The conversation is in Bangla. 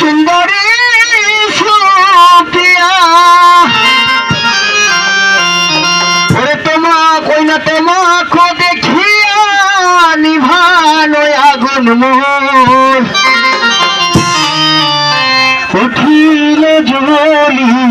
সুন্দরী সুপ্রিয়া ওরে তোমা কইনা তোমাকে দেখিয়া নিভানো আগুন মোর উঠিল জ্বলি